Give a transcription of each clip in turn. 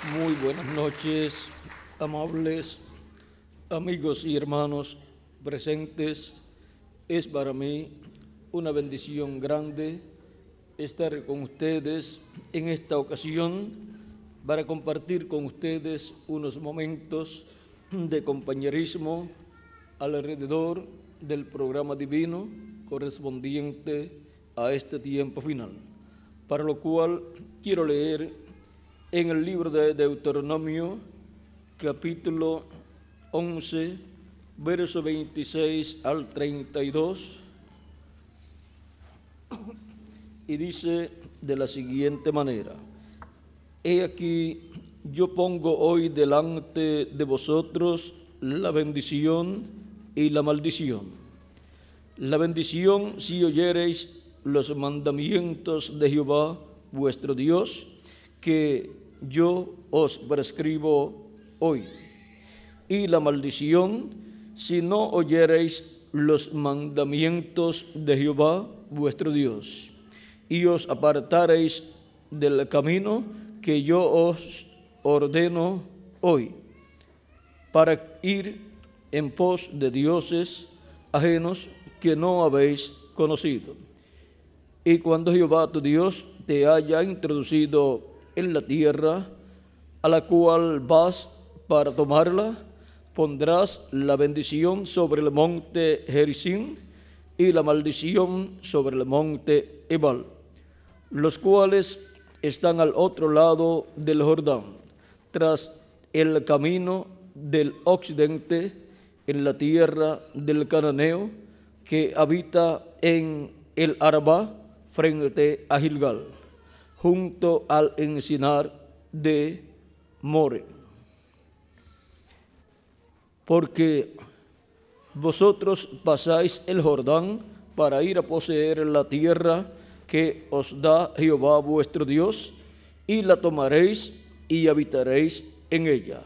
Muy buenas noches, amables amigos y hermanos presentes. Es para mí una bendición grande estar con ustedes en esta ocasión para compartir con ustedes unos momentos de compañerismo alrededor del programa divino correspondiente a este tiempo final, para lo cual quiero leer en el libro de Deuteronomio, capítulo 11, verso 26 al 32, y dice de la siguiente manera: He aquí, yo pongo hoy delante de vosotros la bendición y la maldición. La bendición si oyereis los mandamientos de Jehová vuestro Dios, que yo os prescribo hoy. Y la maldición si no oyereis los mandamientos de Jehová vuestro Dios, y os apartareis del camino que yo os ordeno hoy, para ir en pos de dioses ajenos que no habéis conocido. Y cuando Jehová tu Dios te haya introducido en la tierra a la cual vas para tomarla, pondrás la bendición sobre el monte Gerizim y la maldición sobre el monte Ebal, los cuales están al otro lado del Jordán, tras el camino del occidente, en la tierra del cananeo que habita en el Arabá frente a Gilgal, junto al encinar de More. Porque vosotros pasáis el Jordán para ir a poseer la tierra que os da Jehová vuestro Dios, y la tomaréis y habitaréis en ella.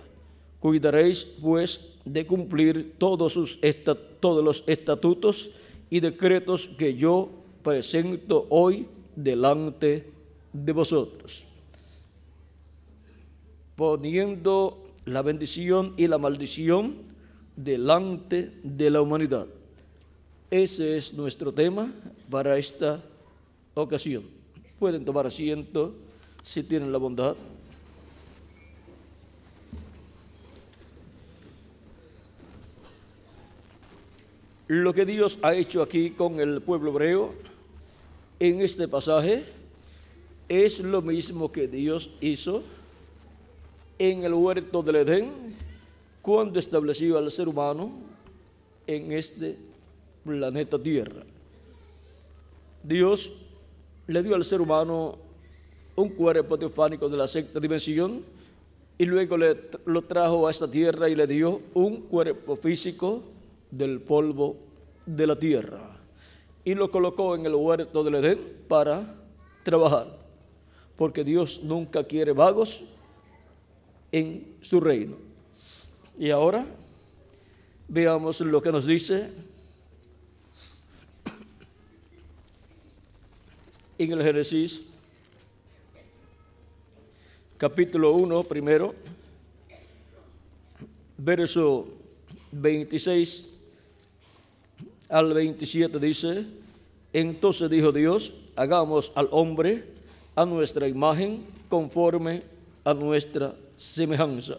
Cuidaréis, pues, de cumplir todos los estatutos y decretos que yo presento hoy delante de vosotros, poniendo la bendición y la maldición delante de la humanidad. Ese es nuestro tema para esta ocasión. Pueden tomar asiento si tienen la bondad. Lo que Dios ha hecho aquí con el pueblo hebreo en este pasaje es lo mismo que Dios hizo en el huerto del Edén cuando estableció al ser humano en este planeta Tierra. Dios le dio al ser humano un cuerpo teofánico de la sexta dimensión y luego lo trajo a esta tierra y le dio un cuerpo físico del polvo de la tierra y lo colocó en el huerto del Edén para trabajar, porque Dios nunca quiere vagos en su reino. Y ahora veamos lo que nos dice en el Génesis, capítulo 1, primero, verso 26 al 27 dice: Entonces dijo Dios, hagamos al hombre a nuestra imagen, conforme a nuestra semejanza.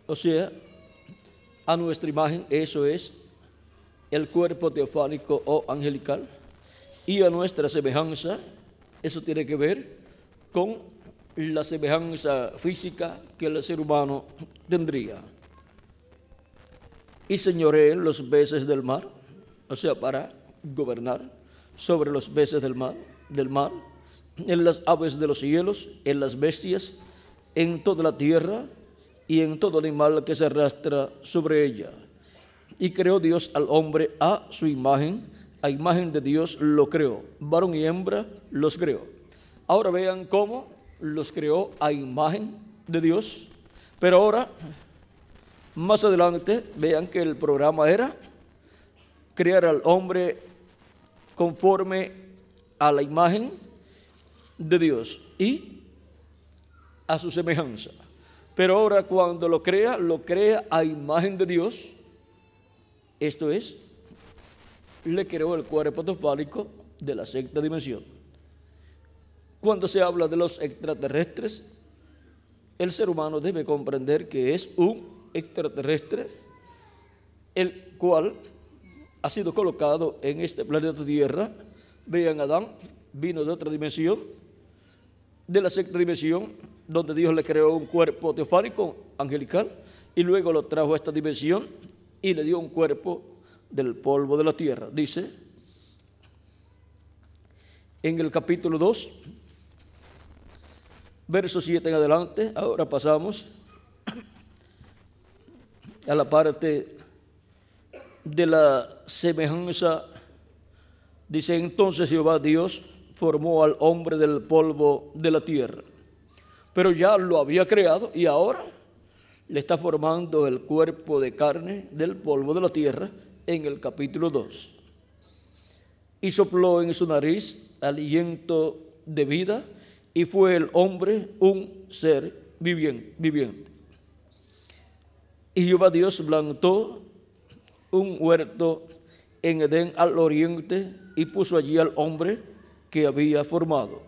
O sea, a nuestra imagen, eso es el cuerpo teofánico o angelical, y a nuestra semejanza, eso tiene que ver con la semejanza física que el ser humano tendría. Y señoree los peces del mar, o sea, para gobernar sobre los peces del mar, en las aves de los cielos, en las bestias, en toda la tierra y en todo animal que se arrastra sobre ella. Y creó Dios al hombre a su imagen, a imagen de Dios lo creó, varón y hembra los creó. Ahora vean cómo los creó a imagen de Dios, pero ahora, más adelante, vean que el programa era crear al hombre conforme a la imagen de Dios y a su semejanza. Pero ahora cuando lo crea a imagen de Dios. Esto es, le creó el cuerpo teofánico de la sexta dimensión. Cuando se habla de los extraterrestres, el ser humano debe comprender que es un extraterrestre, el cual ha sido colocado en este planeta Tierra. Vean, Adán vino de otra dimensión, de la sexta dimensión, donde Dios le creó un cuerpo teofánico angelical y luego lo trajo a esta dimensión y le dio un cuerpo del polvo de la tierra. Dice en el capítulo 2, verso 7 en adelante. Ahora pasamos a la parte de la semejanza. Dice: entonces Jehová Dios formó al hombre del polvo de la tierra. Pero ya lo había creado y ahora le está formando el cuerpo de carne del polvo de la tierra en el capítulo 2. Y sopló en su nariz aliento de vida, y fue el hombre un ser viviente. Y Jehová Dios plantó un huerto en Edén al oriente, y puso allí al hombre que había formado.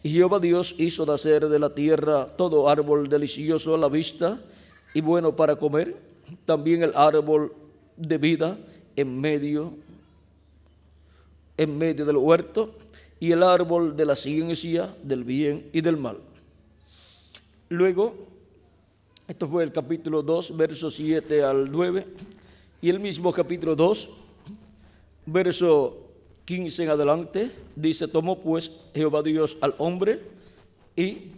Y Jehová Dios hizo nacer de la tierra todo árbol delicioso a la vista y bueno para comer, también el árbol de vida en medio del huerto, y el árbol de la ciencia del bien y del mal. Luego, esto fue el capítulo 2, versos 7 al 9, y el mismo capítulo 2, verso 15 en adelante, dice: tomó pues Jehová Dios al hombre y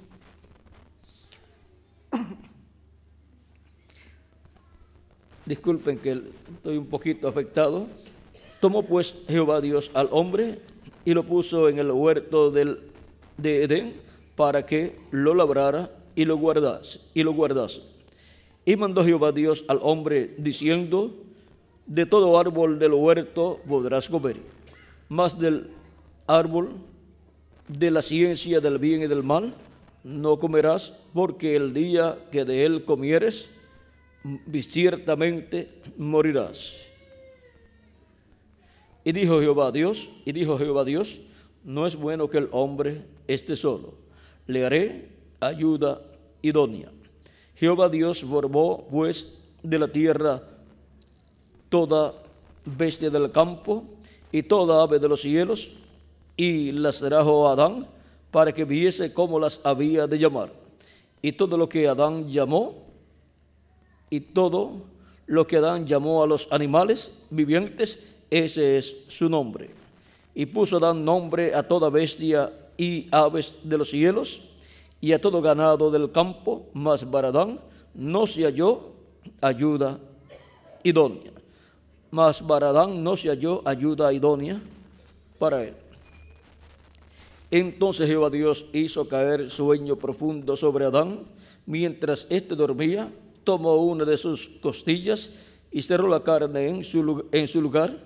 disculpen que estoy un poquito afectado. Tomó pues Jehová Dios al hombre y lo puso en el huerto de Edén para que lo labrara y lo guardase. Y mandó Jehová Dios al hombre diciendo: de todo árbol del huerto podrás comer, mas del árbol de la ciencia del bien y del mal no comerás, porque el día que de él comieres, ciertamente morirás. Y dijo Jehová Dios, no es bueno que el hombre esté solo, le haré ayuda idónea. Jehová Dios formó pues de la tierra toda bestia del campo y toda ave de los cielos, y las trajo a Adán para que viese cómo las había de llamar. Y todo lo que Adán llamó a los animales vivientes, ese es su nombre. Y puso Adán nombre a toda bestia y aves de los cielos y a todo ganado del campo, mas para Adán no se halló ayuda idónea. Para él. Entonces Jehová Dios hizo caer sueño profundo sobre Adán. Mientras éste dormía, tomó una de sus costillas y cerró la carne en su lugar.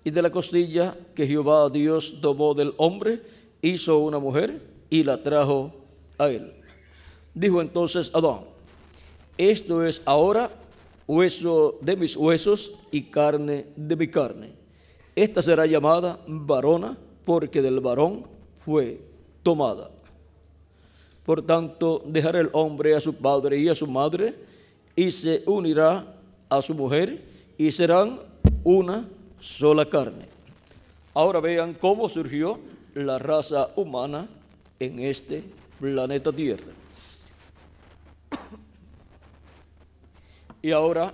Y de la costilla que Jehová Dios tomó del hombre, hizo una mujer y la trajo a él. Dijo entonces Adán: esto es ahora hueso de mis huesos y carne de mi carne. Esta será llamada varona, porque del varón fue tomada. Por tanto, dejará el hombre a su padre y a su madre, y se unirá a su mujer, y serán una sola carne. Ahora vean cómo surgió la raza humana en este planeta Tierra. Y ahora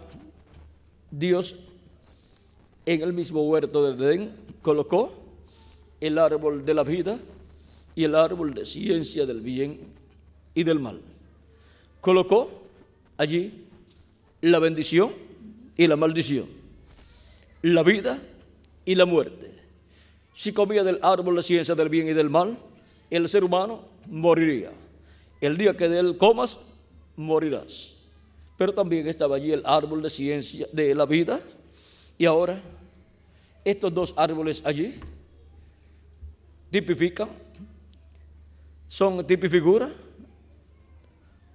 Dios en el mismo huerto de Edén colocó el árbol de la vida y el árbol de ciencia del bien y del mal. Colocó allí la bendición y la maldición, la vida y la muerte. Si comía del árbol de ciencia del bien y del mal, el ser humano moriría. El día que de él comas, morirás. Pero también estaba allí el árbol de ciencia de la vida. Y ahora, estos dos árboles allí son tipifigura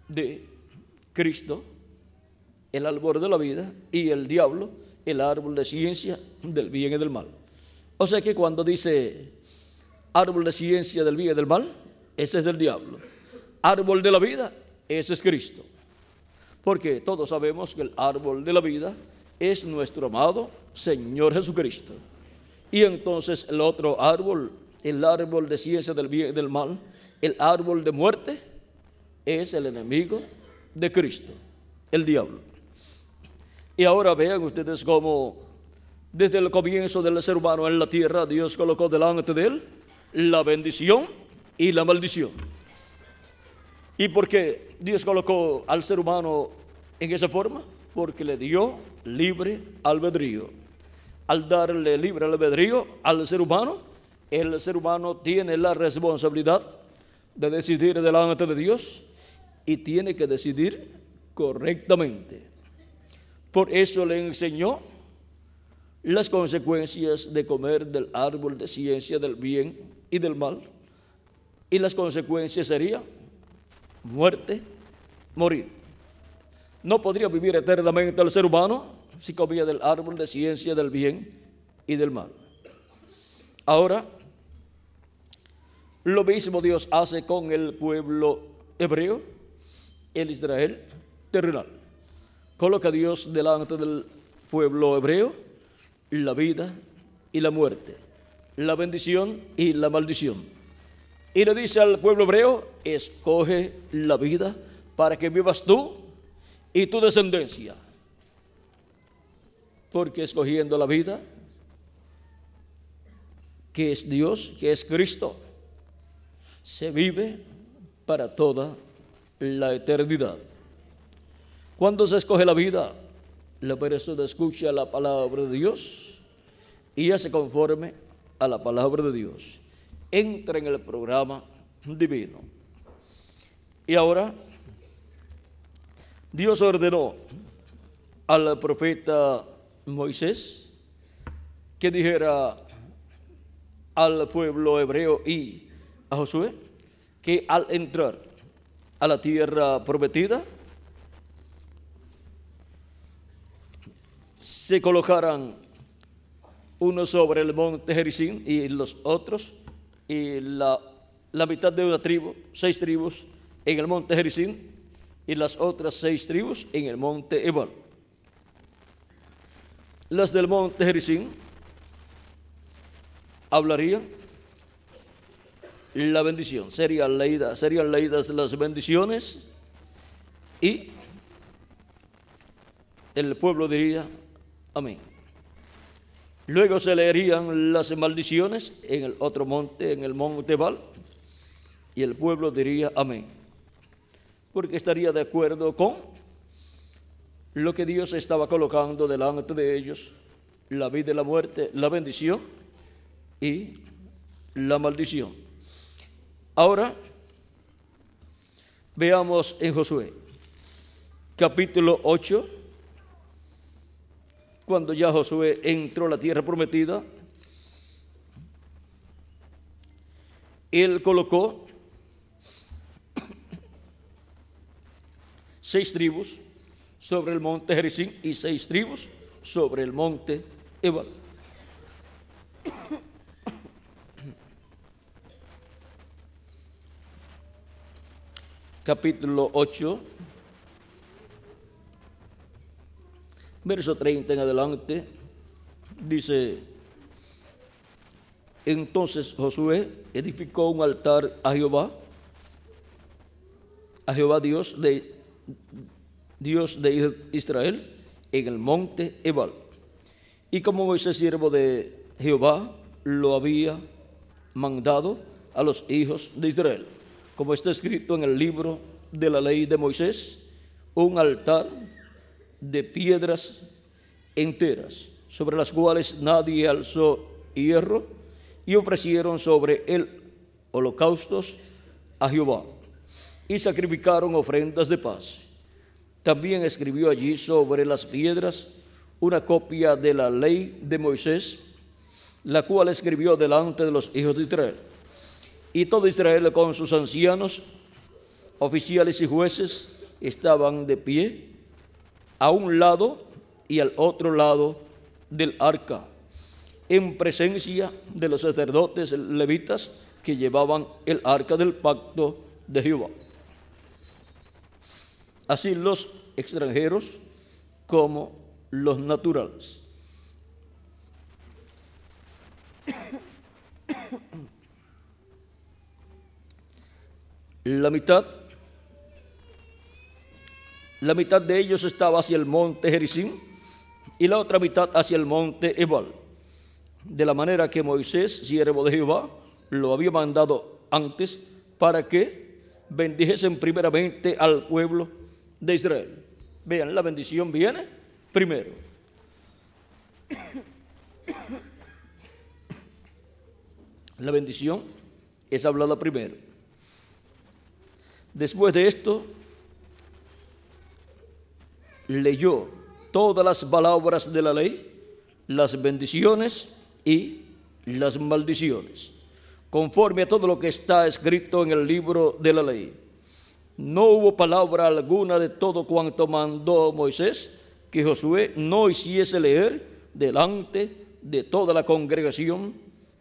de Cristo, el árbol de la vida, y el diablo, el árbol de ciencia del bien y del mal. O sea que cuando dice árbol de ciencia del bien y del mal, ese es del diablo. Árbol de la vida, ese es Cristo. Porque todos sabemos que el árbol de la vida es nuestro amado Señor Jesucristo. Y entonces el otro árbol, el árbol de ciencia del bien y del mal, el árbol de muerte, es el enemigo de Cristo, el diablo. Y ahora vean ustedes cómo desde el comienzo del ser humano en la tierra, Dios colocó delante de él la bendición y la maldición. ¿Y por qué Dios colocó al ser humano en esa forma? Porque le dio libre albedrío. Al darle libre albedrío al ser humano, el ser humano tiene la responsabilidad de decidir delante de Dios y tiene que decidir correctamente. Por eso le enseñó las consecuencias de comer del árbol de ciencia del bien y del mal. Y las consecuencias serían muerte, morir. No podría vivir eternamente el ser humano si comía del árbol de ciencia del bien y del mal. Ahora, lo mismo Dios hace con el pueblo hebreo, el Israel terrenal. Coloca Dios delante del pueblo hebreo la vida y la muerte, la bendición y la maldición. Y le dice al pueblo hebreo, escoge la vida para que vivas tú y tu descendencia. Porque escogiendo la vida, que es Dios, que es Cristo, se vive para toda la eternidad. Cuando se escoge la vida, la persona escucha la palabra de Dios y hace conforme a la palabra de Dios. Entra en el programa divino. Y ahora, Dios ordenó al profeta Moisés que dijera al pueblo hebreo y a Josué que al entrar a la tierra prometida se colocaran unos sobre el monte Gerizim y los otros, y la mitad de una tribu, 6 tribus en el monte Gerizim y las otras 6 tribus en el monte Ebal. Las del monte Gerizim hablarían la bendición, serían leídas las bendiciones y el pueblo diría amén. Luego se leerían las maldiciones en el otro monte, en el monte Ebal, y el pueblo diría amén, porque estaría de acuerdo con lo que Dios estaba colocando delante de ellos, la vida y la muerte, la bendición y la maldición. Ahora veamos en Josué, capítulo 8, cuando ya Josué entró a la tierra prometida, él colocó 6 tribus sobre el monte Gerizim y 6 tribus sobre el monte Ebal. Capítulo 8, verso 30 en adelante, dice: entonces Josué edificó un altar a Jehová Dios de Israel, en el monte Ebal. Y como Moisés, siervo de Jehová, lo había mandado a los hijos de Israel, como está escrito en el libro de la ley de Moisés, un altar de piedras enteras, sobre las cuales nadie alzó hierro, y ofrecieron sobre él holocaustos a Jehová, y sacrificaron ofrendas de paz. También escribió allí sobre las piedras una copia de la ley de Moisés, la cual escribió delante de los hijos de Israel. Y todo Israel con sus ancianos, oficiales y jueces, estaban de pie a un lado y al otro lado del arca, en presencia de los sacerdotes levitas que llevaban el arca del pacto de Jehová. Así los extranjeros como los naturales. La mitad de ellos estaba hacia el monte Gerizim y la otra mitad hacia el monte Ebal, de la manera que Moisés, siervo de Jehová, lo había mandado antes para que bendijesen primeramente al pueblo de Israel. Vean, la bendición viene primero. La bendición es hablada primero. Después de esto, leyó todas las palabras de la ley, las bendiciones y las maldiciones, conforme a todo lo que está escrito en el libro de la ley. No hubo palabra alguna de todo cuanto mandó Moisés que Josué no hiciese leer delante de toda la congregación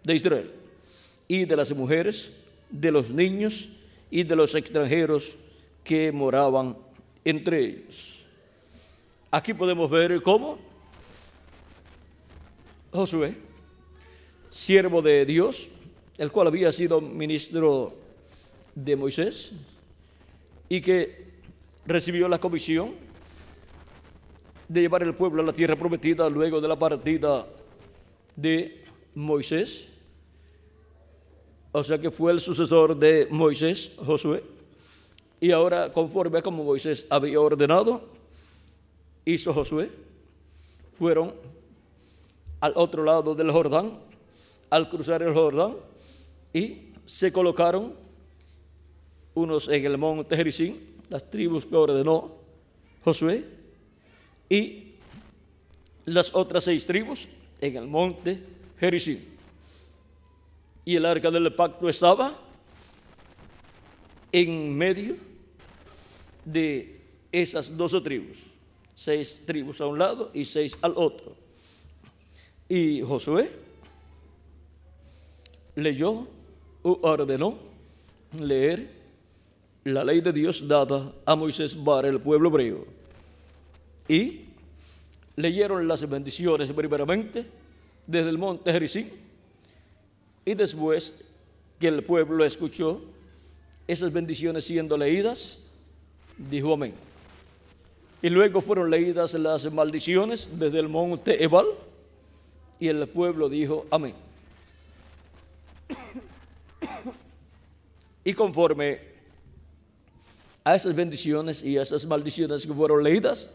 de Israel, y de las mujeres, de los niños y de los extranjeros que moraban entre ellos. Aquí podemos ver cómo Josué, siervo de Dios, el cual había sido ministro de Moisés y que recibió la comisión de llevar el pueblo a la tierra prometida luego de la partida de Moisés. O sea que fue el sucesor de Moisés, Josué, y ahora, conforme a como Moisés había ordenado, hizo Josué. Fueron al otro lado del Jordán, al cruzar el Jordán, y se colocaron unos en el monte Gerizim, las tribus que ordenó Josué, y las otras 6 tribus en el monte Gerizim. Y el arca del pacto estaba en medio de esas 12 tribus, 6 tribus a un lado y 6 al otro. Y Josué leyó o ordenó leer la ley de Dios dada a Moisés para el pueblo hebreo. Y leyeron las bendiciones primeramente desde el monte Gerizim, y después que el pueblo escuchó esas bendiciones siendo leídas, dijo amén. Y luego fueron leídas las maldiciones desde el monte Ebal, y el pueblo dijo amén. Y conforme a esas bendiciones y a esas maldiciones que fueron leídas,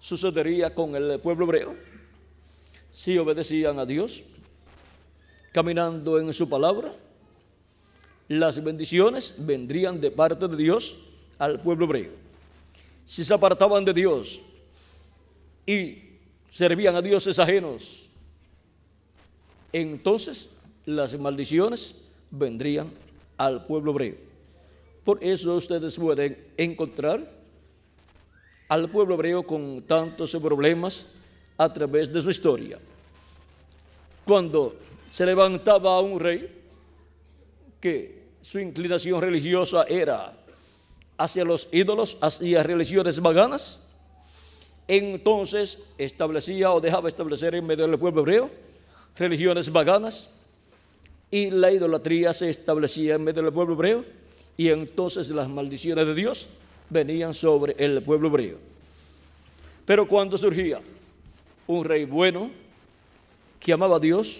sucedería con el pueblo hebreo si obedecían a Dios, caminando en su palabra. Las bendiciones vendrían de parte de Dios al pueblo hebreo. Si se apartaban de Dios y servían a dioses ajenos, entonces las maldiciones vendrían al pueblo hebreo. Por eso ustedes pueden encontrar al pueblo hebreo con tantos problemas a través de su historia. Cuando se levantaba un rey que su inclinación religiosa era hacia los ídolos, hacia religiones paganas, entonces establecía o dejaba establecer en medio del pueblo hebreo religiones paganas, y la idolatría se establecía en medio del pueblo hebreo, y entonces las maldiciones de Dios venían sobre el pueblo hebreo. Pero cuando surgía un rey bueno que amaba a Dios,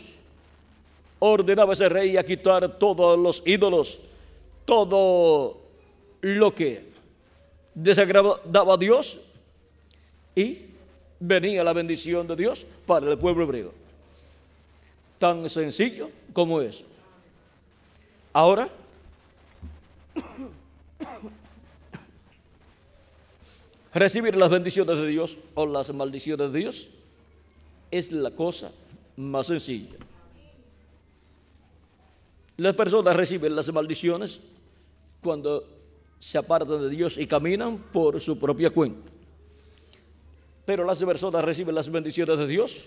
ordenaba a ese rey a quitar todos los ídolos, todo lo que desagradaba a Dios, y venía la bendición de Dios para el pueblo hebreo. Tan sencillo como eso. Ahora, recibir las bendiciones de Dios o las maldiciones de Dios es la cosa más sencilla. Las personas reciben las maldiciones cuando se apartan de Dios y caminan por su propia cuenta. Pero las personas reciben las bendiciones de Dios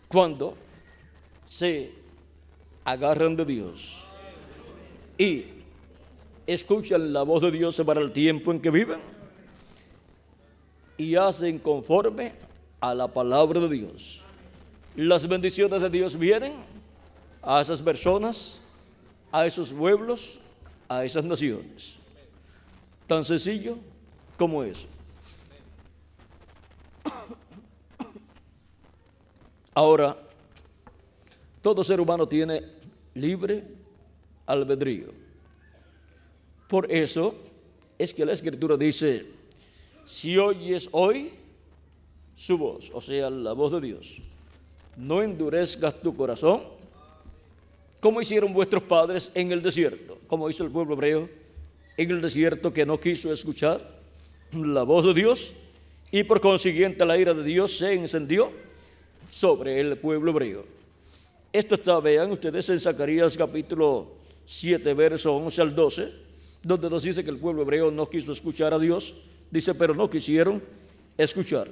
cuando se agarran de Dios y escuchan la voz de Dios para el tiempo en que viven y hacen conforme a la palabra de Dios. Las bendiciones de Dios vienen a esas personas, a esos pueblos, a esas naciones. Tan sencillo como eso. Ahora, todo ser humano tiene libre albedrío. Por eso es que la Escritura dice: si oyes hoy su voz, o sea, la voz de Dios, no endurezcas tu corazón, como hicieron vuestros padres en el desierto, como hizo el pueblo hebreo en el desierto, que no quiso escuchar la voz de Dios, y por consiguiente la ira de Dios se encendió sobre el pueblo hebreo. Esto está, vean ustedes, en Zacarías capítulo 7, verso 11 al 12, donde nos dice que el pueblo hebreo no quiso escuchar a Dios. Dice: pero no quisieron escuchar,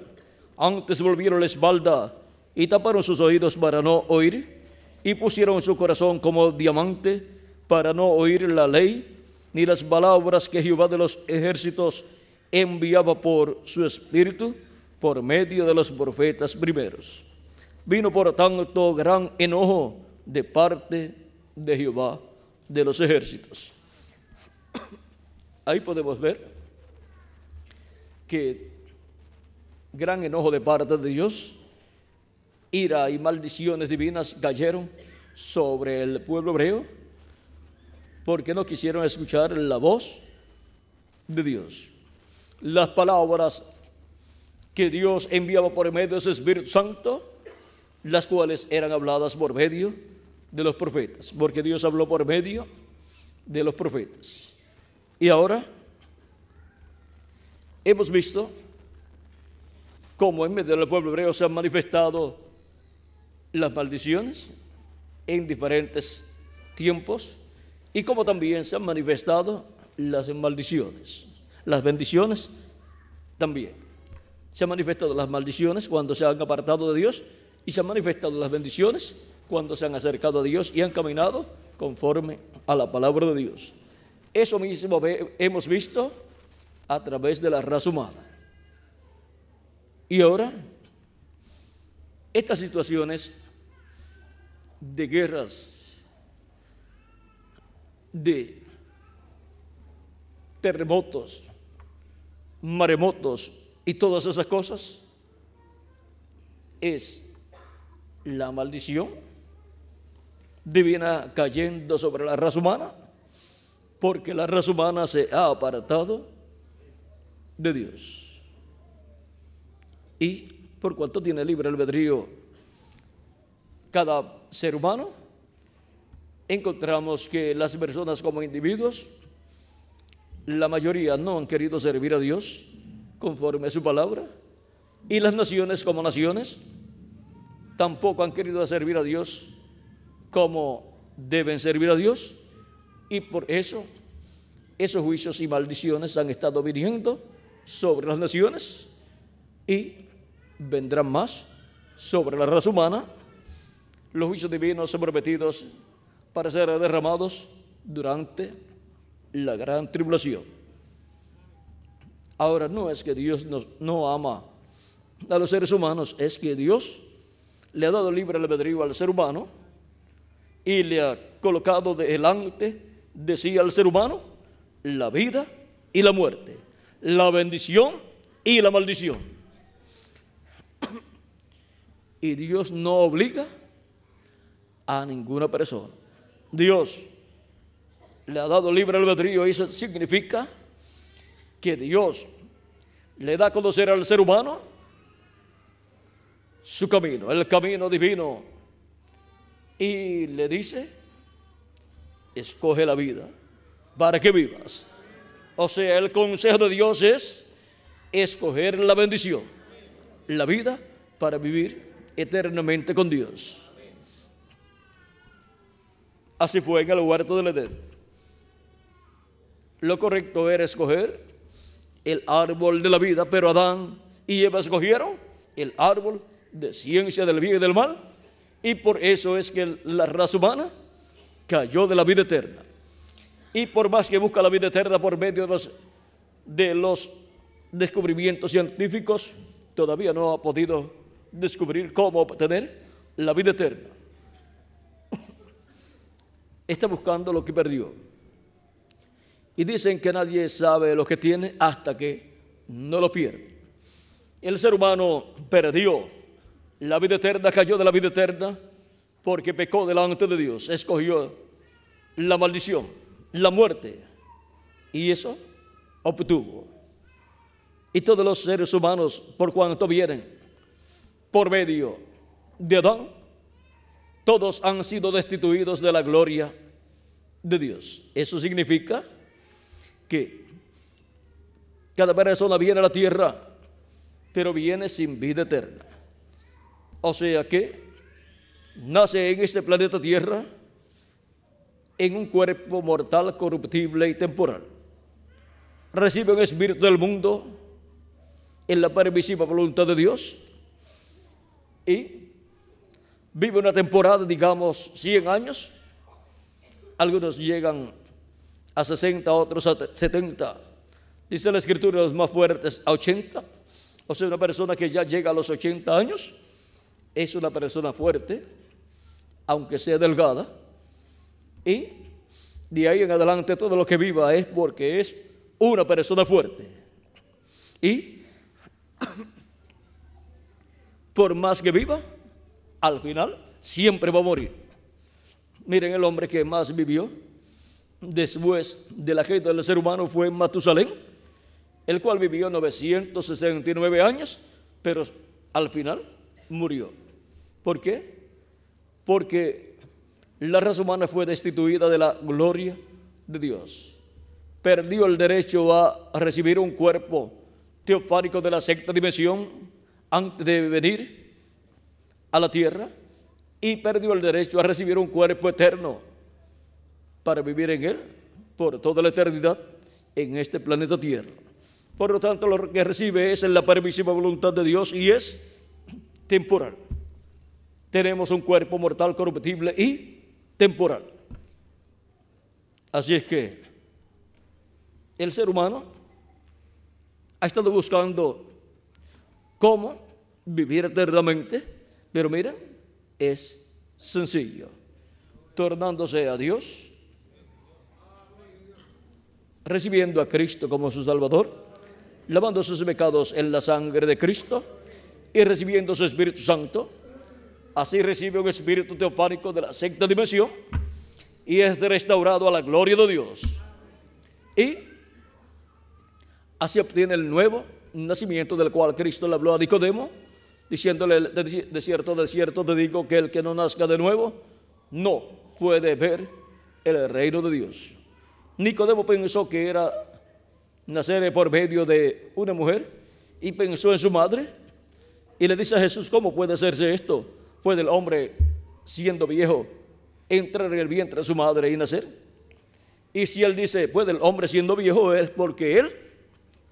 antes volvieron la espalda y taparon sus oídos para no oír, y pusieron su corazón como diamante para no oír la ley, ni las palabras que Jehová de los ejércitos enviaba por su espíritu, por medio de los profetas primeros. Vino por tanto gran enojo de parte de Jehová de los ejércitos. Ahí podemos ver que gran enojo de parte de Dios, ira y maldiciones divinas cayeron sobre el pueblo hebreo porque no quisieron escuchar la voz de Dios. Las palabras que Dios enviaba por medio de su Espíritu Santo, las cuales eran habladas por medio de los profetas, porque Dios habló por medio de los profetas. Y ahora hemos visto cómo en medio del pueblo hebreo se han manifestado las maldiciones en diferentes tiempos, y cómo también se han manifestado las maldiciones, las bendiciones también. Se han manifestado las maldiciones cuando se han apartado de Dios, y se han manifestado las bendiciones cuando se han acercado a Dios y han caminado conforme a la palabra de Dios. Eso mismo hemos visto a través de la raza humana. Y ahora, estas situaciones de guerras, de terremotos, maremotos y todas esas cosas, es la maldición divina cayendo sobre la raza humana, porque la raza humana se ha apartado de Dios. Y por cuanto tiene libre albedrío cada ser humano, encontramos que las personas como individuos, la mayoría no han querido servir a Dios conforme a su palabra, y las naciones como naciones tampoco han querido servir a Dios como deben servir a Dios, y por eso esos juicios y maldiciones han estado viniendo sobre las naciones y vendrán más sobre la raza humana. Los juicios divinos son prometidos para ser derramados durante la gran tribulación. Ahora, no es que Dios no ama a los seres humanos, es que Dios le ha dado libre albedrío al ser humano y le ha colocado delante de sí al ser humano la vida y la muerte, la bendición y la maldición. Y Dios no obliga a ninguna persona. Dios le ha dado libre albedrío, y eso significa que Dios le da a conocer al ser humano su camino, el camino divino, y le dice: escoge la vida para que vivas. O sea, el consejo de Dios es escoger la bendición, la vida para vivir eternamente con Dios. Así fue en el huerto del Edén. Lo correcto era escoger el árbol de la vida, pero Adán y Eva escogieron el árbol de ciencia del bien y del mal, y por eso es que la raza humana cayó de la vida eterna. Y por más que busca la vida eterna por medio de los descubrimientos científicos, todavía no ha podido descubrir cómo obtener la vida eterna. Está buscando lo que perdió. Y dicen que nadie sabe lo que tiene hasta que no lo pierde. El ser humano perdió la vida eterna, cayó de la vida eterna porque pecó delante de Dios, escogió la maldición, la muerte, y eso obtuvo. Y todos los seres humanos, por cuanto vienen por medio de Adán, todos han sido destituidos de la gloria de Dios. Eso significa que cada persona viene a la tierra, pero viene sin vida eterna. O sea que nace en este planeta Tierra en un cuerpo mortal, corruptible y temporal. Recibe un espíritu del mundo en la permisiva voluntad de Dios y vive una temporada, digamos, 100 años. Algunos llegan a 60, otros a 70. Dice la Escritura, los más fuertes a 80. O sea, una persona que ya llega a los 80 años es una persona fuerte, aunque sea delgada. Y de ahí en adelante todo lo que viva es porque es una persona fuerte. Y por más que viva, al final siempre va a morir. Miren, el hombre que más vivió después de la caída del ser humano fue Matusalén, el cual vivió 969 años, pero al final murió. ¿Por qué? Porque la raza humana fue destituida de la gloria de Dios. Perdió el derecho a recibir un cuerpo teofánico de la sexta dimensión antes de venir a la tierra, y perdió el derecho a recibir un cuerpo eterno para vivir en él por toda la eternidad en este planeta Tierra. Por lo tanto, lo que recibe es en la permisiva voluntad de Dios y es temporal. Tenemos un cuerpo mortal, corruptible y temporal. Así es que el ser humano ha estado buscando cómo vivir eternamente, pero miren, es sencillo: tornándose a Dios, recibiendo a Cristo como su Salvador, lavando sus pecados en la sangre de Cristo y recibiendo su Espíritu Santo. Así recibe un espíritu teofánico de la sexta dimensión y es restaurado a la gloria de Dios. Y así obtiene el nuevo nacimiento del cual Cristo le habló a Nicodemo, diciéndole: de cierto te digo que el que no nazca de nuevo no puede ver el reino de Dios. Nicodemo pensó que era nacer por medio de una mujer y pensó en su madre y le dice a Jesús: ¿cómo puede hacerse esto? ¿Puede el hombre, siendo viejo, entrar en el vientre de su madre y nacer? Y si él dice: ¿puede el hombre siendo viejo? Es porque él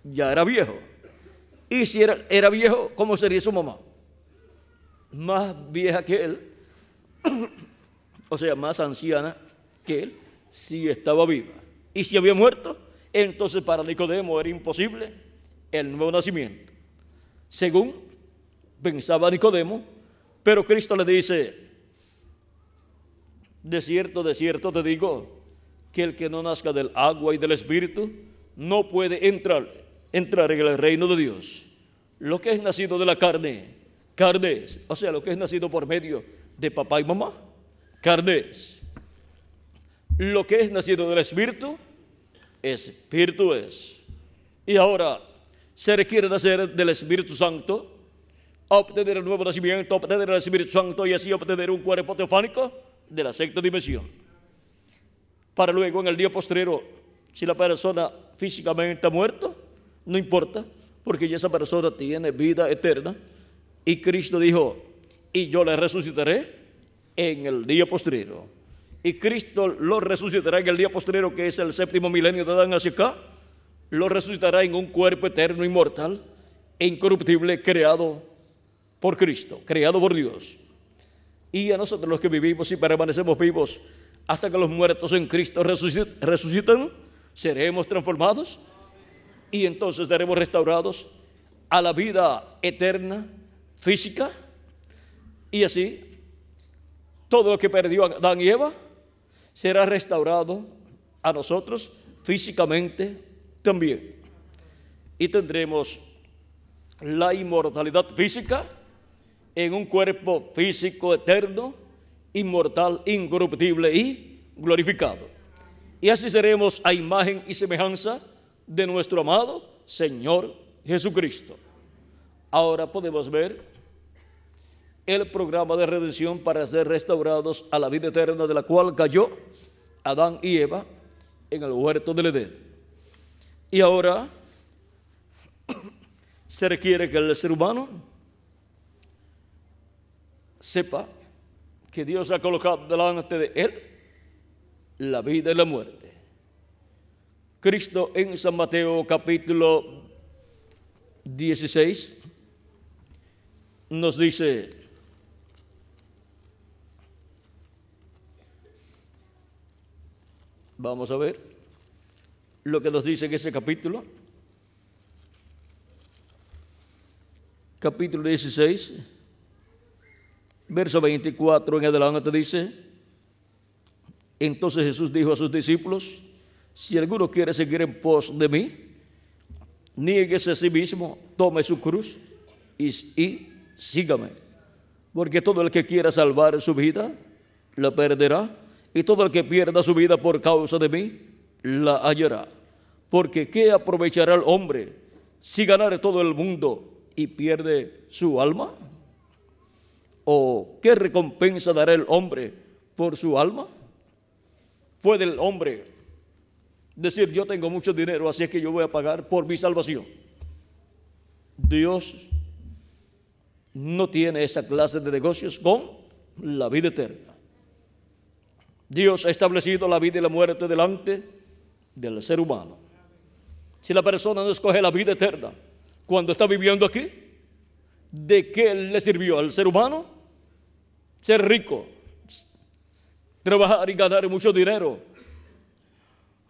ya era viejo. Y si era viejo, ¿cómo sería su mamá? Más vieja que él, o sea, más anciana que él, si estaba viva. Y si había muerto, entonces para Nicodemo era imposible el nuevo nacimiento, según pensaba Nicodemo. Pero Cristo le dice: de cierto te digo que el que no nazca del agua y del Espíritu no puede entrar en el reino de Dios. Lo que es nacido de la carne, carne es. O sea, lo que es nacido por medio de papá y mamá, carne es. Lo que es nacido del Espíritu, Espíritu es. Y ahora se requiere nacer del Espíritu Santo, obtener el nuevo nacimiento, obtener el Espíritu Santo y así obtener un cuerpo teofánico de la sexta dimensión. Para luego, en el día postrero, si la persona físicamente ha muerto, no importa, porque ya esa persona tiene vida eterna. Y Cristo dijo: y yo le resucitaré en el día postrero. y Cristo lo resucitará en el día posterior, que es el séptimo milenio de Adán hacia acá, lo resucitará en un cuerpo eterno, inmortal e incorruptible, creado por Cristo, creado por Dios. Y a nosotros los que vivimos y permanecemos vivos hasta que los muertos en Cristo resucitan, seremos transformados y entonces seremos restaurados a la vida eterna, física, y así todo lo que perdió Adán y Eva será restaurado a nosotros físicamente también. Y tendremos la inmortalidad física en un cuerpo físico eterno, inmortal, incorruptible y glorificado. Y así seremos a imagen y semejanza de nuestro amado Señor Jesucristo. Ahora podemos ver el programa de redención para ser restaurados a la vida eterna, de la cual cayó Adán y Eva en el huerto del Edén. Y ahora se requiere que el ser humano sepa que Dios ha colocado delante de él la vida y la muerte. Cristo en San Mateo capítulo 16 nos dice: vamos a ver lo que nos dice en ese capítulo. Capítulo 16, verso 24 en adelante dice: entonces Jesús dijo a sus discípulos: si alguno quiere seguir en pos de mí, niéguese a sí mismo, tome su cruz y sígame. Porque todo el que quiera salvar su vida, la perderá, y todo el que pierda su vida por causa de mí, la hallará. Porque ¿qué aprovechará el hombre si ganare todo el mundo y pierde su alma? ¿O qué recompensa dará el hombre por su alma? ¿Puede el hombre decir: yo tengo mucho dinero, así es que yo voy a pagar por mi salvación? Dios no tiene esa clase de negocios con la vida eterna. Dios ha establecido la vida y la muerte delante del ser humano. Si la persona no escoge la vida eterna cuando está viviendo aquí, ¿de qué le sirvió al ser humano ser rico, trabajar y ganar mucho dinero,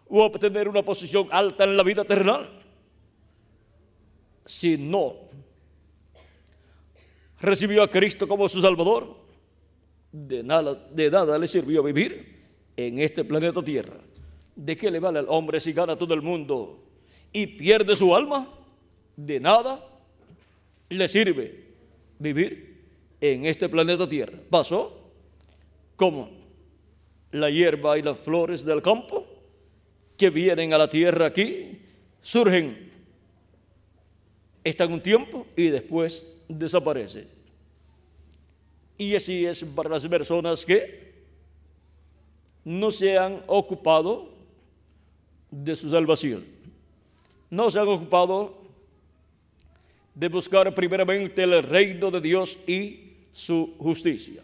o obtener una posición alta en la vida terrenal, si no recibió a Cristo como su Salvador? De nada le sirvió vivir en este planeta Tierra. ¿De qué le vale al hombre si gana todo el mundo y pierde su alma? De nada le sirve vivir en este planeta Tierra. Pasó como la hierba y las flores del campo que vienen a la tierra aquí, surgen, están un tiempo y después desaparecen. Y así es para las personas que no se han ocupado de su salvación, no se han ocupado de buscar primeramente el reino de Dios y su justicia.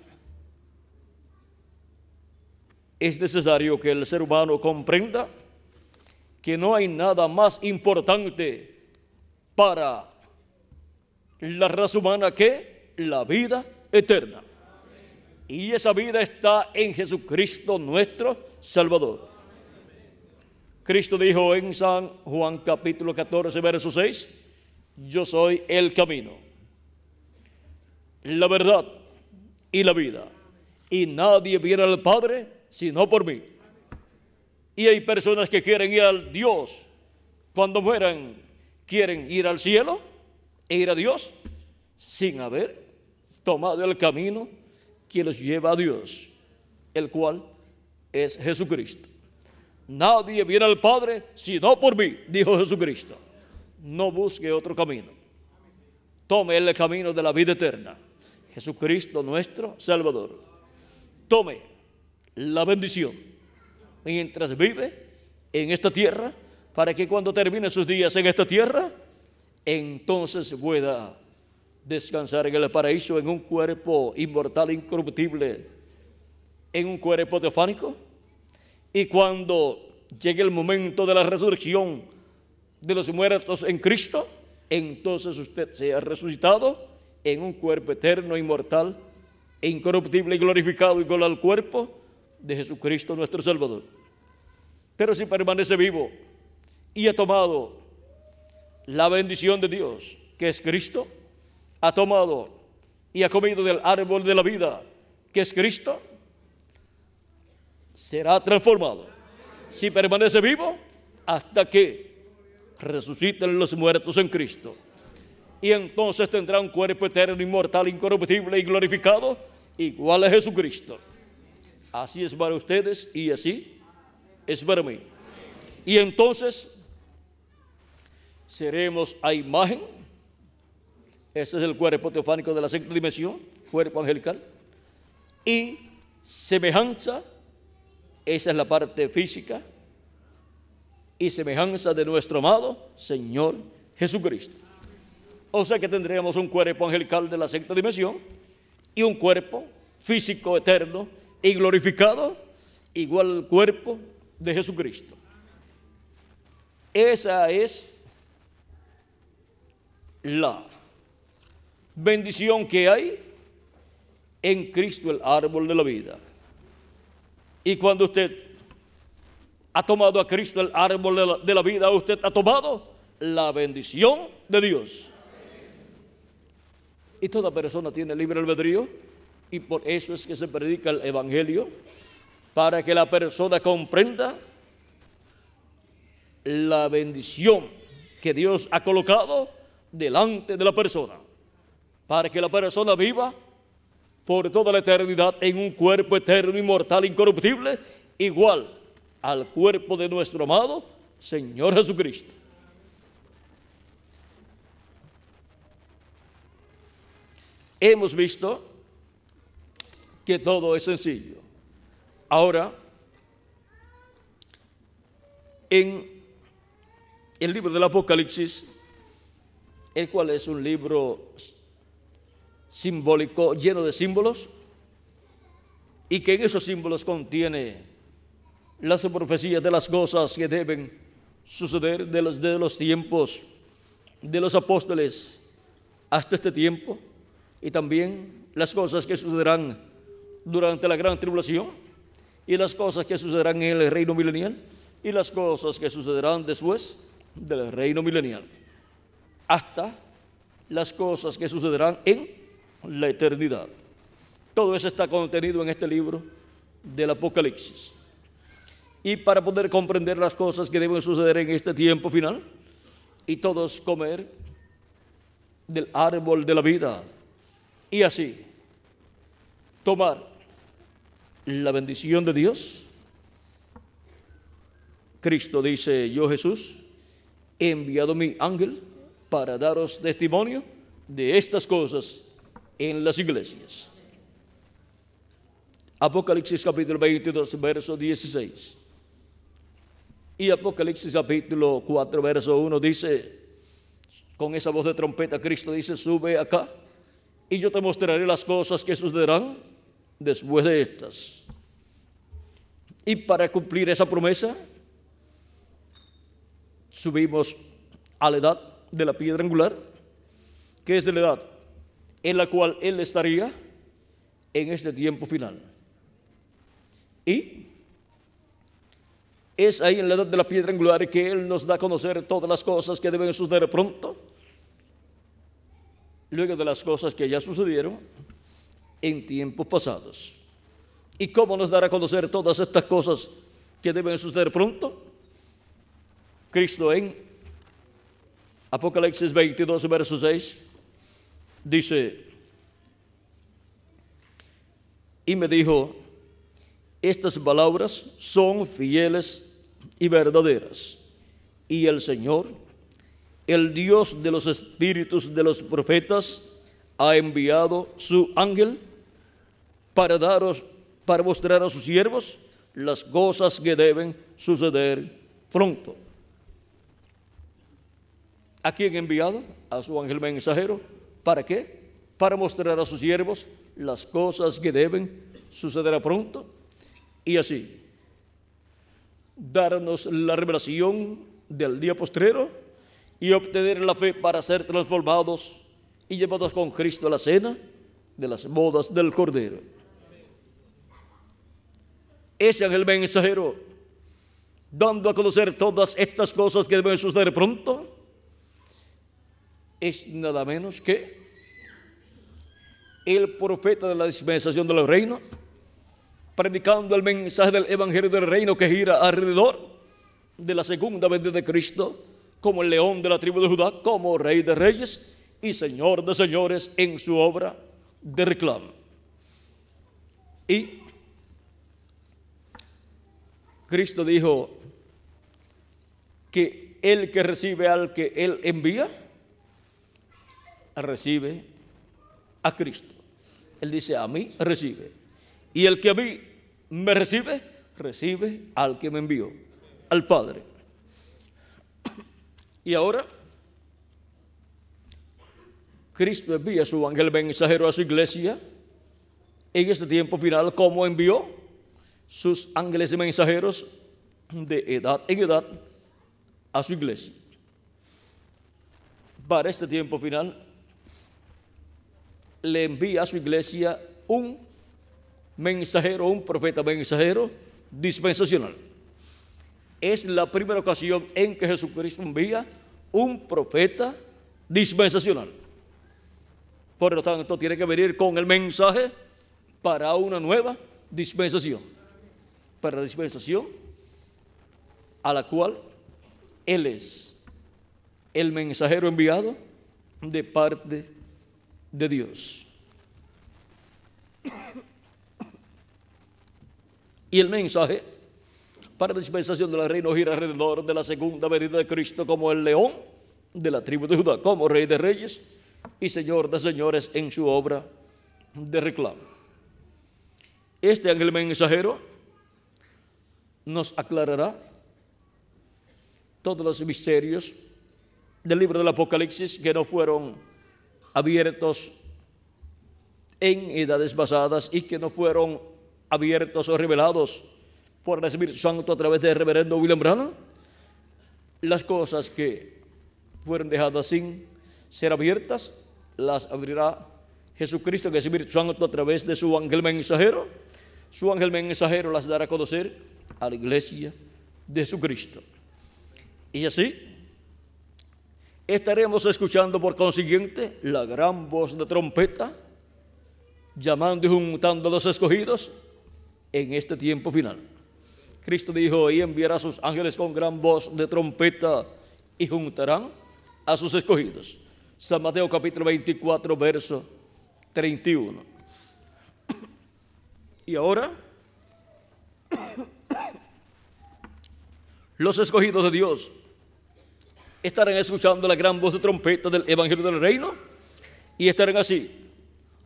Es necesario que el ser humano comprenda que no hay nada más importante para la raza humana que la vida eterna. Y esa vida está en Jesucristo nuestro Salvador. Cristo dijo en San Juan capítulo 14, verso 6: yo soy el camino, la verdad y la vida, y nadie viene al Padre sino por mí. Y hay personas que quieren ir al Dios, cuando mueran quieren ir al cielo e ir a Dios sin haber tomado el camino que los lleva a Dios, el cual es Jesucristo. Nadie viene al Padre sino por mí, dijo Jesucristo. No busque otro camino. Tome el camino de la vida eterna, Jesucristo nuestro Salvador. Tome la bendición mientras vive en esta tierra, para que cuando termine sus días en esta tierra, entonces pueda descansar en el paraíso, en un cuerpo inmortal, incorruptible, en un cuerpo teofánico, Y cuando llegue el momento de la resurrección de los muertos en Cristo, entonces usted sea resucitado en un cuerpo eterno, inmortal, e incorruptible y glorificado, igual al cuerpo de Jesucristo nuestro Salvador. Pero si permanece vivo y ha tomado la bendición de Dios, que es Cristo, ha tomado y ha comido del árbol de la vida, que es Cristo, será transformado. Si permanece vivo, hasta que resuciten los muertos en Cristo. Y entonces tendrá un cuerpo eterno, inmortal, incorruptible y glorificado, igual a Jesucristo. Así es para ustedes y así es para mí. Y entonces seremos a imagen. Ese es el cuerpo teofánico de la sexta dimensión, cuerpo angelical. Y semejanza, esa es la parte física, y semejanza de nuestro amado Señor Jesucristo. O sea que tendremos un cuerpo angelical de la sexta dimensión y un cuerpo físico eterno y glorificado, igual al cuerpo de Jesucristo. Esa es la bendición que hay en Cristo, el árbol de la vida. Y cuando usted ha tomado a Cristo, el árbol de la vida, usted ha tomado la bendición de Dios. Y toda persona tiene libre albedrío, y por eso es que se predica el Evangelio, para que la persona comprenda la bendición que Dios ha colocado delante de la persona, para que la persona viva por toda la eternidad en un cuerpo eterno, inmortal, incorruptible, igual al cuerpo de nuestro amado Señor Jesucristo. Hemos visto que todo es sencillo. Ahora, en el libro del Apocalipsis, el cual es un libro simbólico, lleno de símbolos, y que en esos símbolos contiene las profecías de las cosas que deben suceder de los tiempos de los apóstoles hasta este tiempo, y también las cosas que sucederán durante la gran tribulación, y las cosas que sucederán en el reino milenial, y las cosas que sucederán después del reino milenial, hasta las cosas que sucederán en la eternidad. Todo eso está contenido en este libro del Apocalipsis. Y para poder comprender las cosas que deben suceder en este tiempo final, y todos comer del árbol de la vida, y así tomar la bendición de Dios, Cristo dice: yo, Jesús, he enviado mi ángel para daros testimonio de estas cosas en las iglesias. Apocalipsis capítulo 22, verso 16. Y Apocalipsis capítulo 4, verso 1 dice, con esa voz de trompeta, Cristo dice: sube acá y yo te mostraré las cosas que sucederán después de estas. Y para cumplir esa promesa, subimos a la edad de la piedra angular, que es de la edad en la cual Él estaría en este tiempo final. Y es ahí en la edad de la piedra angular que Él nos da a conocer todas las cosas que deben suceder pronto, luego de las cosas que ya sucedieron en tiempos pasados. ¿Y cómo nos dará a conocer todas estas cosas que deben suceder pronto? Cristo en Apocalipsis 22, verso 6, dice: y me dijo, estas palabras son fieles y verdaderas, y el Señor, el Dios de los espíritus de los profetas, ha enviado su ángel para mostrar a sus siervos las cosas que deben suceder pronto. ¿A quién ha enviado? A su ángel mensajero. ¿Para qué? Para mostrar a sus siervos las cosas que deben suceder pronto. Y así, darnos la revelación del día postrero y obtener la fe para ser transformados y llevados con Cristo a la cena de las bodas del Cordero. Ese ángel mensajero, dando a conocer todas estas cosas que deben suceder pronto, es nada menos que el profeta de la dispensación del reino, predicando el mensaje del evangelio del reino que gira alrededor de la segunda venida de Cristo, como el león de la tribu de Judá, como rey de reyes y señor de señores en su obra de reclamo. Y Cristo dijo que el que recibe al que Él envía, recibe a Cristo. Él dice: a mí recibe. Y el que a mí me recibe, recibe al que me envió, al Padre. Y ahora Cristo envía su ángel mensajero a su iglesia en este tiempo final, como envió sus ángeles mensajeros de edad en edad a su iglesia. Para este tiempo final le envía a su iglesia un mensajero, un profeta mensajero dispensacional. Es la primera ocasión en que Jesucristo envía un profeta dispensacional. Por lo tanto, tiene que venir con el mensaje para una nueva dispensación, para la dispensación a la cual Él es el mensajero enviado de parte de Dios. Y el mensaje para la dispensación del reino gira alrededor de la segunda venida de Cristo como el león de la tribu de Judá, como rey de reyes y señor de señores en su obra de reclamo. Este ángel mensajero nos aclarará todos los misterios del libro del Apocalipsis que no fueron abiertos en edades pasadas y que no fueron abiertos o revelados por el Espíritu Santo a través del reverendo William Branham. Las cosas que fueron dejadas sin ser abiertas las abrirá Jesucristo, que es el Espíritu Santo, a través de su ángel mensajero. Su ángel mensajero las dará a conocer a la iglesia de Jesucristo. Y así estaremos escuchando por consiguiente la gran voz de trompeta, llamando y juntando a los escogidos en este tiempo final. Cristo dijo: y enviará a sus ángeles con gran voz de trompeta y juntarán a sus escogidos. San Mateo capítulo 24, verso 31. Y ahora, los escogidos de Dios estarán escuchando la gran voz de trompeta del evangelio del reino y estarán así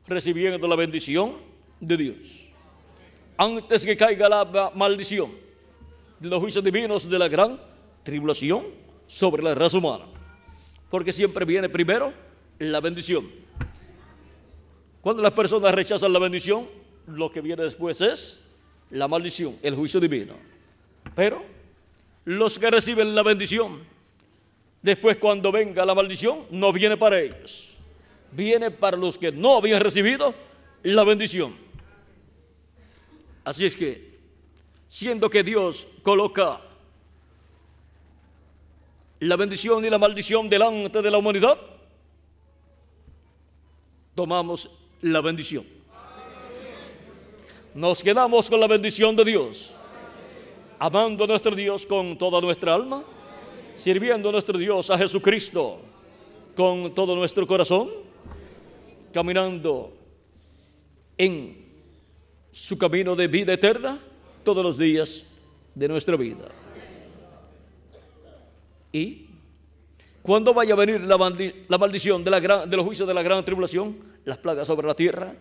recibiendo la bendición de Dios antes que caiga la maldición de los juicios divinos de la gran tribulación sobre la raza humana, porque siempre viene primero la bendición. Cuando las personas rechazan la bendición, lo que viene después es la maldición, el juicio divino. Pero los que reciben la bendición, después cuando venga la maldición, no viene para ellos, viene para los que no habían recibido la bendición. Así es que, siendo que Dios coloca la bendición y la maldición delante de la humanidad, tomamos la bendición. Nos quedamos con la bendición de Dios, amando a nuestro Dios con toda nuestra alma, sirviendo a nuestro Dios, a Jesucristo, con todo nuestro corazón, caminando en su camino de vida eterna todos los días de nuestra vida. Y cuando vaya a venir la maldición de los juicios de la gran tribulación, las plagas sobre la tierra,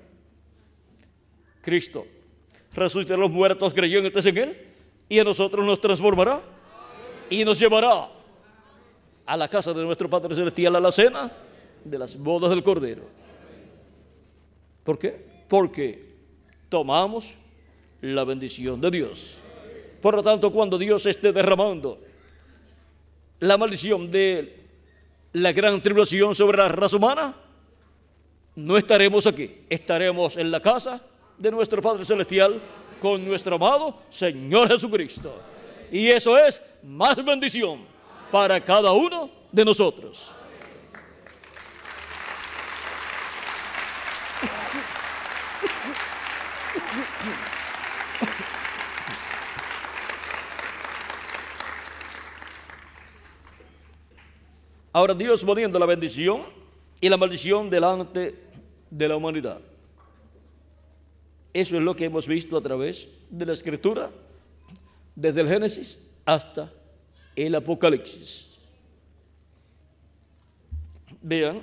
Cristo resucitará a los muertos creyentes en Él y a nosotros nos transformará y nos llevará a la casa de nuestro Padre Celestial, a la cena de las bodas del Cordero. ¿Por qué? Porque tomamos la bendición de Dios. Por lo tanto, cuando Dios esté derramando la maldición de la gran tribulación sobre la raza humana, no estaremos aquí, estaremos en la casa de nuestro Padre Celestial con nuestro amado Señor Jesucristo. Y eso es más bendición para cada uno de nosotros. Ahora Dios poniendo la bendición y la maldición delante de la humanidad. Eso es lo que hemos visto a través de la Escritura, desde el Génesis hasta el Apocalipsis. Vean,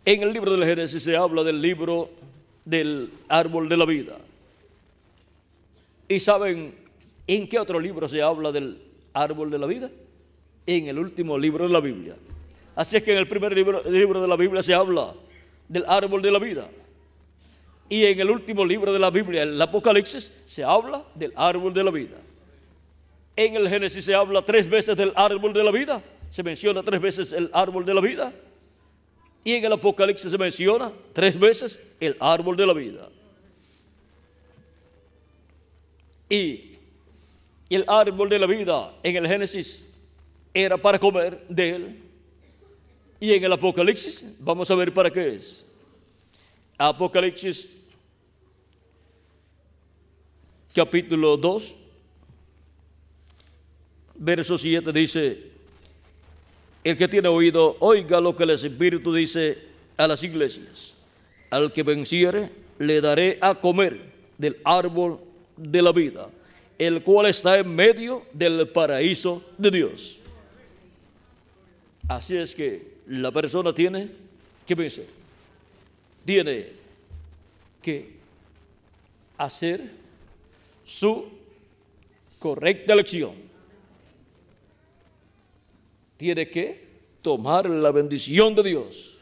en el libro del Génesis se habla del libro del árbol de la vida. ¿Y saben en qué otro libro se habla del árbol de la vida? En el último libro de la Biblia. Así es que en el primer libro de la Biblia se habla del árbol de la vida. Y en el último libro de la Biblia, el Apocalipsis, se habla del árbol de la vida. En el Génesis se habla 3 veces del árbol de la vida. Se menciona 3 veces el árbol de la vida. Y en el Apocalipsis se menciona 3 veces el árbol de la vida. Y el árbol de la vida en el Génesis era para comer de él. Y en el Apocalipsis vamos a ver para qué es. Apocalipsis capítulo 2, verso 7 dice: el que tiene oído, oiga lo que el Espíritu dice a las iglesias. Al que venciere, le daré a comer del árbol de la vida, el cual está en medio del paraíso de Dios. Así es que la persona tiene que vencer. Tiene que hacer su correcta elección. Tiene que tomar la bendición de Dios.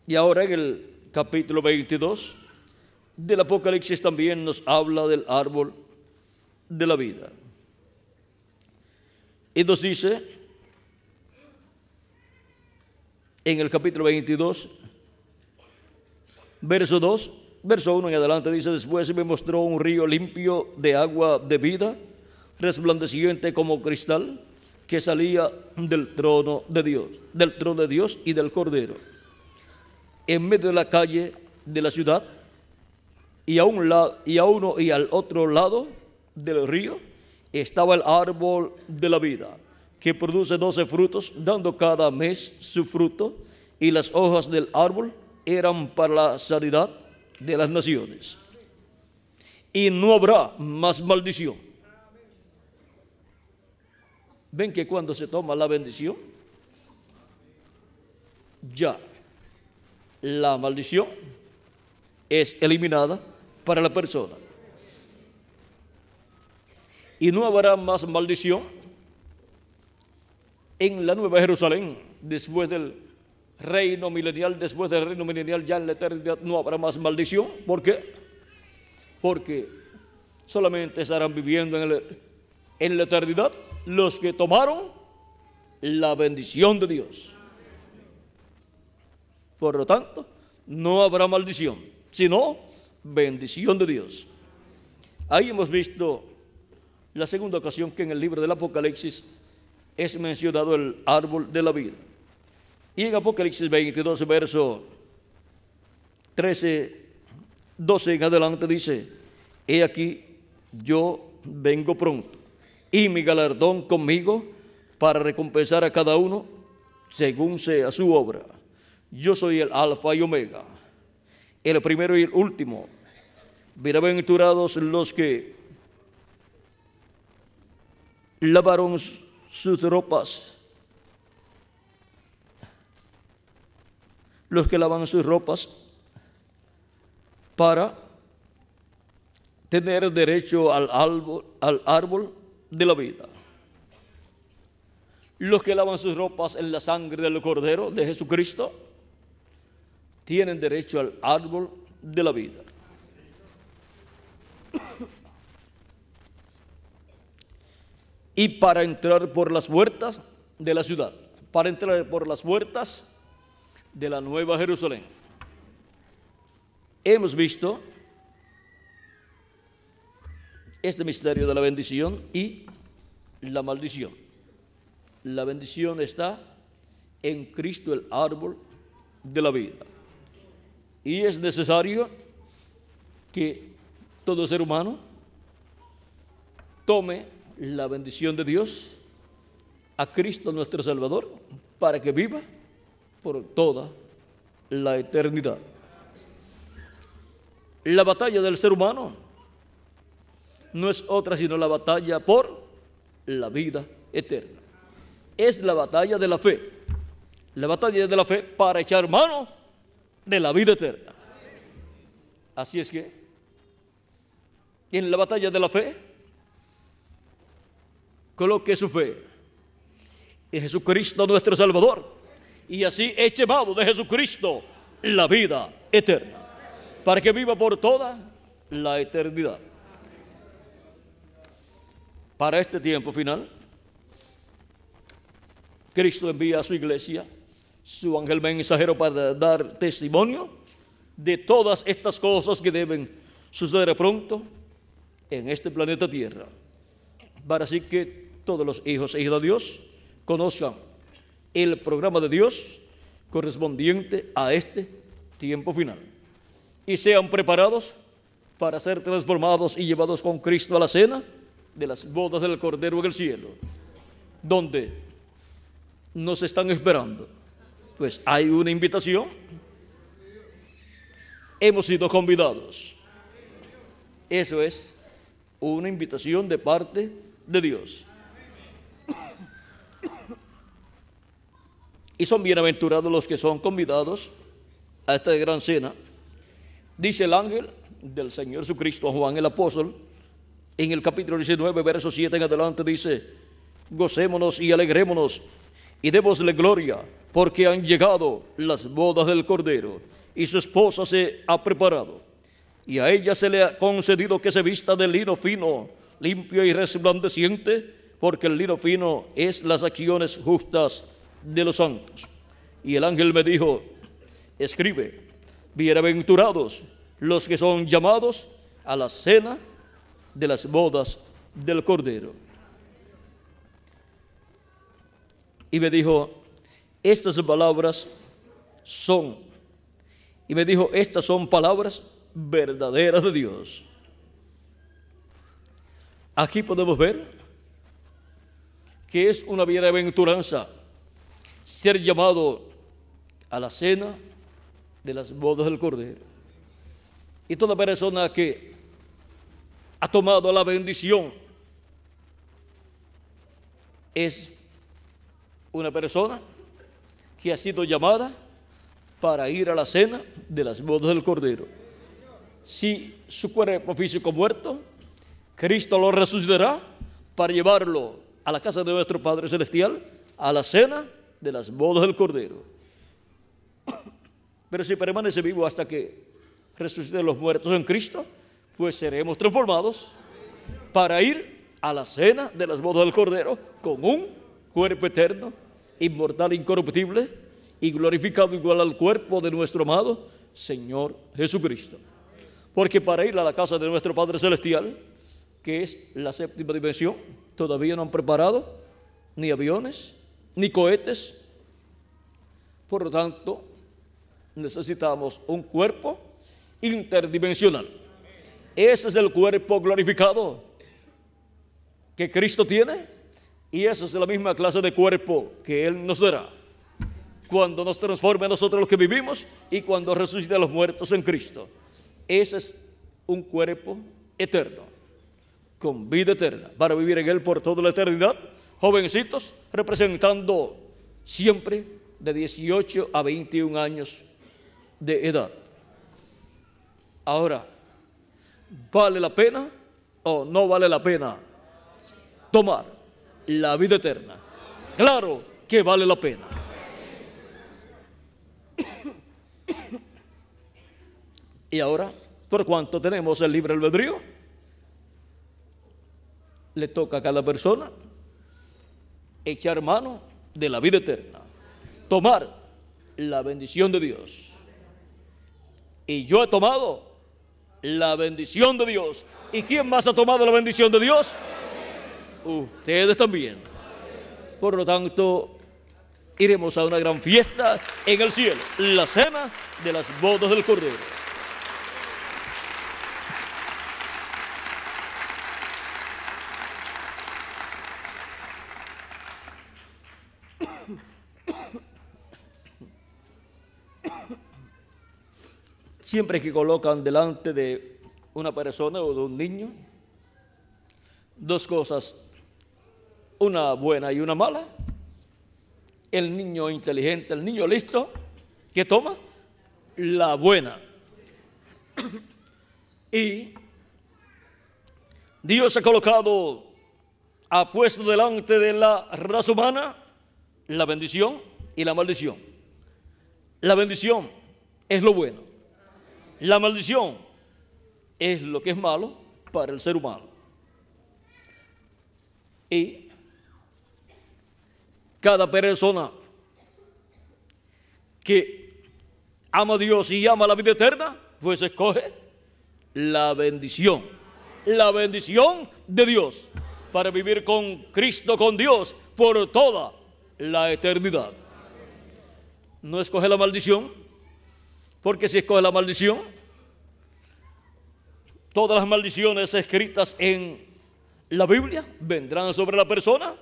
Y ahora en el capítulo 22 del Apocalipsis también nos habla del árbol de la vida. Y nos dice en el capítulo 22, verso 2, verso 1 en adelante, dice: después me mostró un río limpio de agua de vida, resplandeciente como cristal, que salía del trono de Dios y del Cordero. En medio de la calle de la ciudad, y a uno y al otro lado del río, estaba el árbol de la vida, que produce 12 frutos, dando cada mes su fruto, y las hojas del árbol eran para la sanidad de las naciones. Y no habrá más maldición. Ven que cuando se toma la bendición, ya la maldición es eliminada para la persona. Y no habrá más maldición en la Nueva Jerusalén. Después del reino milenial, ya en la eternidad no habrá más maldición. ¿Por qué? Porque solamente estarán viviendo en la eternidad los que tomaron la bendición de Dios. Por lo tanto, no habrá maldición, sino bendición de Dios. Ahí hemos visto la segunda ocasión que en el libro del Apocalipsis es mencionado el árbol de la vida. Y en Apocalipsis 22, verso 13, 12 en adelante dice: he aquí, yo vengo pronto, y mi galardón conmigo, para recompensar a cada uno según sea su obra. Yo soy el Alfa y Omega, el primero y el último. Bienaventurados los que lavaron sus ropas, los que lavan sus ropas para tener derecho al árbol de la vida. Los que lavan sus ropas en la sangre del Cordero de Jesucristo tienen derecho al árbol de la vida. y para entrar por las puertas de la ciudad, para entrar por las puertas de la Nueva Jerusalén. Hemos visto este misterio de la bendición y la maldición. La bendición está en Cristo, el árbol de la vida. Y es necesario que todo ser humano tome la bendición de Dios, a Cristo nuestro Salvador, para que viva por toda la eternidad. La batalla del ser humano no es otra sino la batalla por la vida eterna. Es la batalla de la fe. La batalla de la fe para echar mano de la vida eterna. Así es que en la batalla de la fe coloque su fe en Jesucristo nuestro Salvador, y así eche mano de Jesucristo la vida eterna, para que viva por toda la eternidad. Para este tiempo final, Cristo envía a su iglesia su ángel mensajero para dar testimonio de todas estas cosas que deben suceder pronto en este planeta Tierra, para así que todos los hijos e hijas de Dios conozcan el programa de Dios correspondiente a este tiempo final y sean preparados para ser transformados y llevados con Cristo a la cena de las bodas del Cordero en el cielo, donde nos están esperando. Pues hay una invitación, hemos sido convidados. Eso es una invitación de parte de Dios. Y son bienaventurados los que son convidados a esta gran cena. Dice el ángel del Señor Jesucristo a Juan el apóstol, en el capítulo 19, verso 7 en adelante, dice: gocémonos y alegrémonos y démosle gloria, porque han llegado las bodas del Cordero, y su esposa se ha preparado. Y a ella se le ha concedido que se vista de lino fino, limpio y resplandeciente, porque el lino fino es las acciones justas de los santos. Y el ángel me dijo: escribe, bienaventurados los que son llamados a la cena de las bodas del Cordero. Y me dijo: estas palabras son, estas son palabras verdaderas de Dios. Aquí podemos ver que es una bienaventuranza ser llamado a la cena de las bodas del Cordero. Y toda persona que ha tomado la bendición es una persona que ha sido llamada para ir a la cena de las bodas del Cordero. Si su cuerpo físico muerto, Cristo lo resucitará para llevarlo a la casa de nuestro Padre Celestial, a la cena de las bodas del Cordero. Pero si permanece vivo hasta que resuciten los muertos en Cristo, pues seremos transformados para ir a la cena de las bodas del Cordero con un cuerpo eterno, inmortal, incorruptible y glorificado igual al cuerpo de nuestro amado Señor Jesucristo. Porque para ir a la casa de nuestro Padre Celestial, que es la séptima dimensión, todavía no han preparado ni aviones, ni cohetes. Por lo tanto, necesitamos un cuerpo interdimensional. Ese es el cuerpo glorificado que Cristo tiene, y esa es la misma clase de cuerpo que Él nos dará cuando nos transforme a nosotros los que vivimos y cuando resucite a los muertos en Cristo. Ese es un cuerpo eterno, con vida eterna, para vivir en Él por toda la eternidad. Jovencitos, representando siempre de 18 a 21 años de edad. Ahora, ¿vale la pena o no vale la pena tomar la vida eterna? Claro que vale la pena. Y ahora, por cuanto tenemos el libre albedrío, le toca a cada persona echar mano de la vida eterna, tomar la bendición de Dios. Y yo he tomado la bendición de Dios. ¿Y quién más ha tomado la bendición de Dios? Ustedes también. Por lo tanto, iremos a una gran fiesta en el cielo, la cena de las bodas del Cordero. Siempre que colocan delante de una persona o de un niño dos cosas, una buena y una mala, el niño inteligente, el niño listo, ¿qué toma? La buena. Y Dios ha colocado, ha puesto delante de la raza humana la bendición y la maldición. La bendición es lo bueno. La maldición es lo que es malo para el ser humano. Y cada persona que ama a Dios y ama la vida eterna, pues escoge la bendición de Dios, para vivir con Cristo, con Dios, por toda la eternidad. No escoge la maldición, porque si escoge la maldición, todas las maldiciones escritas en la Biblia vendrán sobre la persona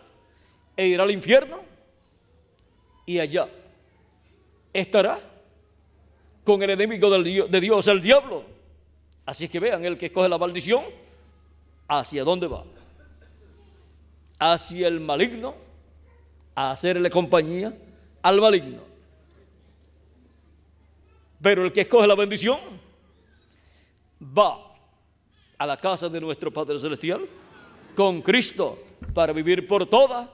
e irá al infierno, y allá estará con el enemigo de Dios, el diablo. Así que vean, el que escoge la maldición, ¿hacia dónde va? Hacia el maligno, a hacerle compañía al maligno. Pero el que escoge la bendición va a la casa de nuestro Padre Celestial con Cristo para vivir por toda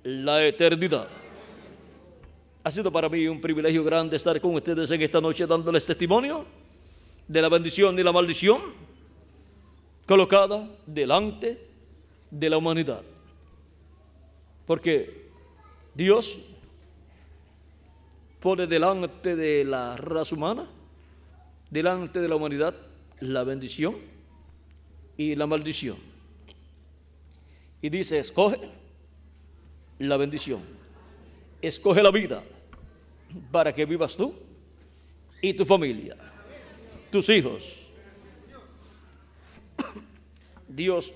la eternidad. Ha sido para mí un privilegio grande estar con ustedes en esta noche dándoles testimonio de la bendición y la maldición colocada delante de la humanidad. Porque Dios pone delante de la raza humana, delante de la humanidad, la bendición y la maldición. Y dice, escoge la bendición, escoge la vida para que vivas tú y tu familia, tus hijos. Dios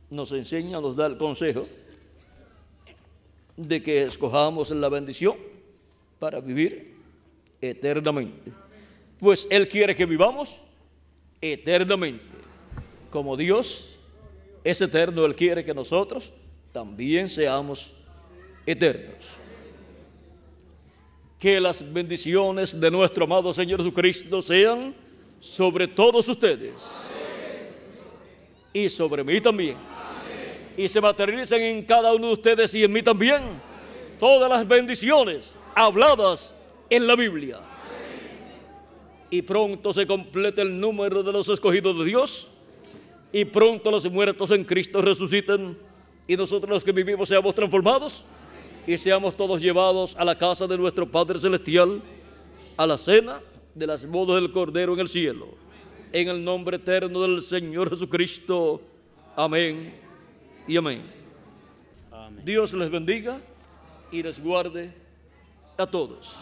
nos enseña, nos da el consejo de que escojamos la bendición para vivir eternamente. Pues Él quiere que vivamos eternamente. Como Dios es eterno, Él quiere que nosotros también seamos eternos. Que las bendiciones de nuestro amado Señor Jesucristo sean sobre todos ustedes y sobre mí también. Y se materialicen en cada uno de ustedes y en mí también todas las bendiciones habladas en la Biblia. Y pronto se complete el número de los escogidos de Dios, y pronto los muertos en Cristo resuciten, y nosotros los que vivimos seamos transformados y seamos todos llevados a la casa de nuestro Padre Celestial, a la cena de las bodas del Cordero en el cielo. En el nombre eterno del Señor Jesucristo. Amén y amén. Amén. Dios les bendiga y les guarde a todos.